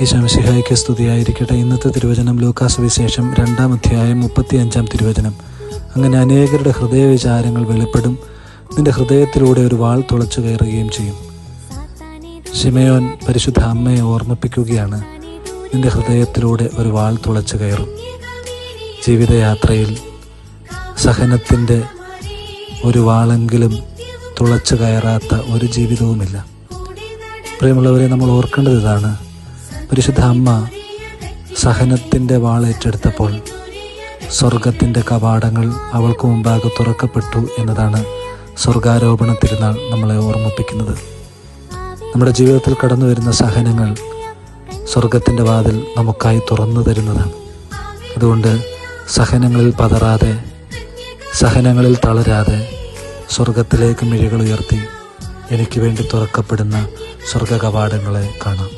ഈശോ മിശിഹായ്ക്ക് സ്തുതിയായിരിക്കട്ടെ. ഇന്നത്തെ തിരുവചനം ലൂക്കാസ് സുവിശേഷം 2-ാം അധ്യായം 35-ാം തിരുവചനം. അങ്ങനെ അനേകരുടെ ഹൃദയവിചാരങ്ങൾ വെളിപ്പെടും, നിന്റെ ഹൃദയത്തിലൂടെ ഒരു വാൾ തുളച്ചു കയറുകയും ചെയ്യും. ശിമയോൻ പരിശുദ്ധ അമ്മയെ ഓർമ്മിപ്പിക്കുകയാണ്, നിന്റെ ഹൃദയത്തിലൂടെ ഒരു വാൾ തുളച്ചു കയറും. ജീവിതയാത്രയിൽ സഹനത്തിൻ്റെ ഒരു വാളെങ്കിലും തുളച്ചു കയറാത്ത ഒരു ജീവിതവുമില്ല. പ്രിയമുള്ളവരെ, നമ്മൾ ഓർക്കേണ്ടത് ഇതാണ്. പരിശുദ്ധ അമ്മ സഹനത്തിൻ്റെ വാൾ ഏറ്റെടുത്തപ്പോൾ സ്വർഗത്തിൻ്റെ കവാടങ്ങൾ അവൾക്ക് മുമ്പാകെ തുറക്കപ്പെട്ടു എന്നതാണ് സ്വർഗാരോപണ തിരുനാൾ നമ്മളെ ഓർമ്മിപ്പിക്കുന്നത്. നമ്മുടെ ജീവിതത്തിൽ കടന്നു വരുന്ന സഹനങ്ങൾ സ്വർഗത്തിൻ്റെ വാതിൽ നമുക്കായി തുറന്നു തരുന്നതാണ്. അതുകൊണ്ട് സഹനങ്ങളിൽ പതറാതെ, സഹനങ്ങളിൽ തളരാതെ സ്വർഗത്തിലേക്ക് മിഴികൾ ഉയർത്തി എനിക്ക് വേണ്ടി തുറക്കപ്പെടുന്ന സ്വർഗ കവാടങ്ങളെ കാണാം.